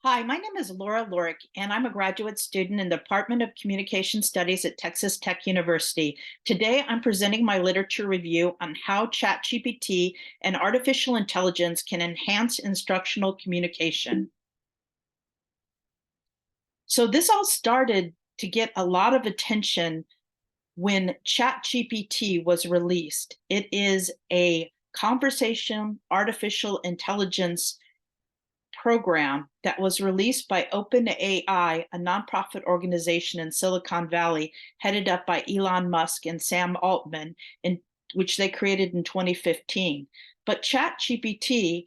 Hi, my name is Laura Lorick, and I'm a graduate student in the Department of Communication Studies at Texas Tech University. Today, I'm presenting my literature review on how ChatGPT and artificial intelligence can enhance instructional communication. So, this all started to get a lot of attention when ChatGPT was released. It is a conversation artificial intelligence program that was released by OpenAI, a nonprofit organization in Silicon Valley headed up by Elon Musk and Sam Altman, in which they created in 2015. But ChatGPT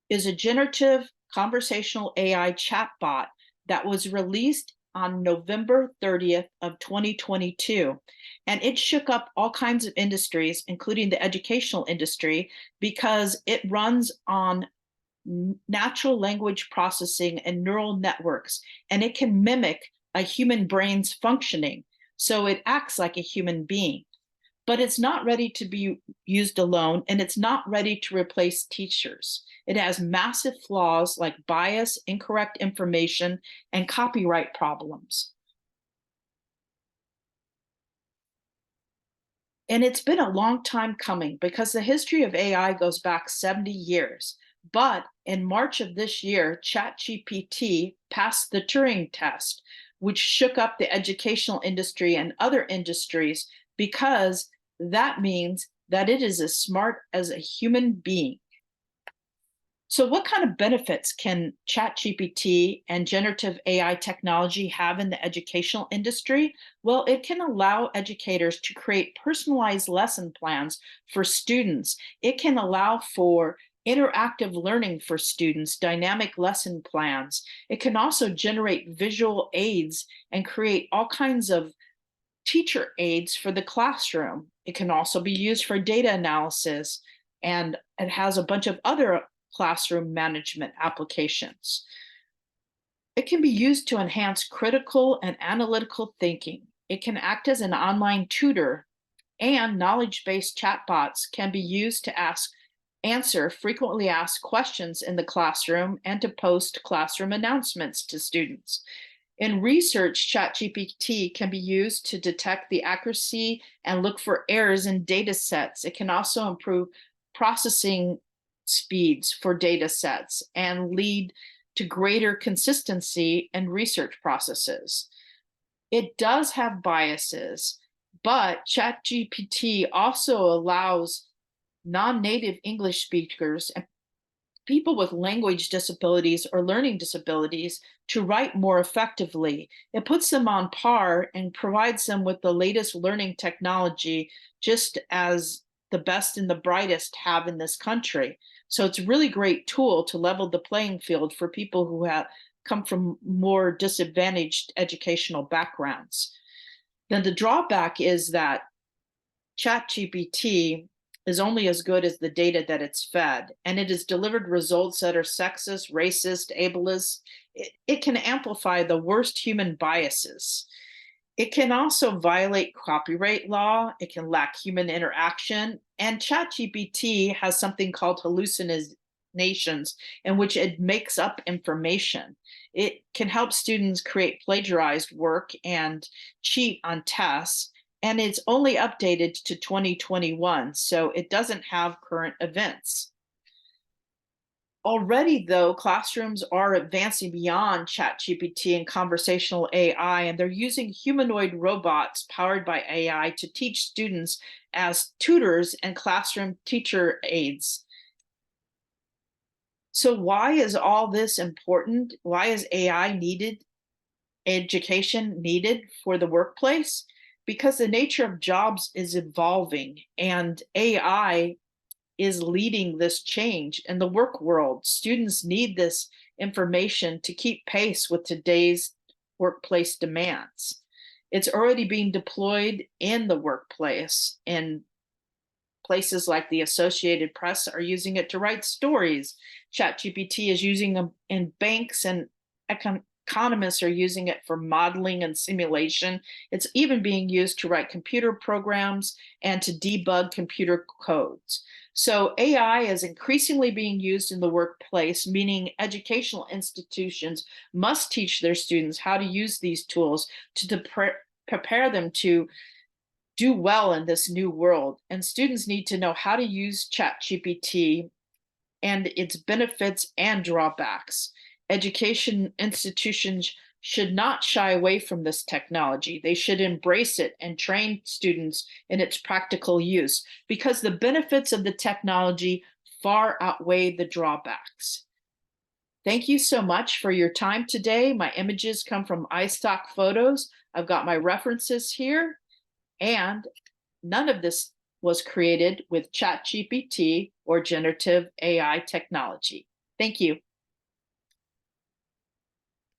is a generative conversational AI chatbot that was released on November 30th of 2022, and it shook up all kinds of industries, including the educational industry, because it runs on natural language processing and neural networks, and it can mimic a human brain's functioning. So it acts like a human being, but it's not ready to be used alone, and it's not ready to replace teachers. It has massive flaws like bias, incorrect information, and copyright problems. And it's been a long time coming because the history of AI goes back 70 years. But in March of this year, ChatGPT passed the Turing test, which shook up the educational industry and other industries because that means that it is as smart as a human being. So, what kind of benefits can ChatGPT and generative AI technology have in the educational industry? Well, it can allow educators to create personalized lesson plans for students. It can allow for interactive learning for students, dynamic lesson plans. It can also generate visual aids and create all kinds of teacher aids for the classroom. It can also be used for data analysis, and it has a bunch of other classroom management applications. It can be used to enhance critical and analytical thinking. It can act as an online tutor, and knowledge based chatbots can be used to answer frequently asked questions in the classroom and to post classroom announcements to students. In research, ChatGPT can be used to detect the accuracy and look for errors in data sets. It can also improve processing speeds for data sets and lead to greater consistency in research processes. It does have biases, but ChatGPT also allows non native English speakers and people with language disabilities or learning disabilities to write more effectively. It puts them on par and provides them with the latest learning technology, just as the best and the brightest have in this country. So it's a really great tool to level the playing field for people who have come from more disadvantaged educational backgrounds. Then the drawback is that ChatGPT is only as good as the data that it's fed, and it has delivered results that are sexist, racist, ableist. It can amplify the worst human biases. It can also violate copyright law. It can lack human interaction. And ChatGPT has something called hallucinations, in which it makes up information. It can help students create plagiarized work and cheat on tests. And it's only updated to 2021, so it doesn't have current events. Already, though, classrooms are advancing beyond ChatGPT and conversational AI, and they're using humanoid robots powered by AI to teach students as tutors and classroom teacher aides. So, why is all this important? Why is AI needed? Education needed for the workplace? Because the nature of jobs is evolving, and AI is leading this change in the work world. Students need this information to keep pace with today's workplace demands. It's already being deployed in the workplace, and places like the Associated Press are using it to write stories. ChatGPT is using them in banks, and economists are using it for modeling and simulation. It's even being used to write computer programs and to debug computer codes. So AI is increasingly being used in the workplace, meaning educational institutions must teach their students how to use these tools to prepare them to do well in this new world. And students need to know how to use ChatGPT and its benefits and drawbacks. Education institutions should not shy away from this technology. They should embrace it and train students in its practical use because the benefits of the technology far outweigh the drawbacks. Thank you so much for your time today. My images come from iStock Photos. I've got my references here, and none of this was created with ChatGPT or generative AI technology. Thank you.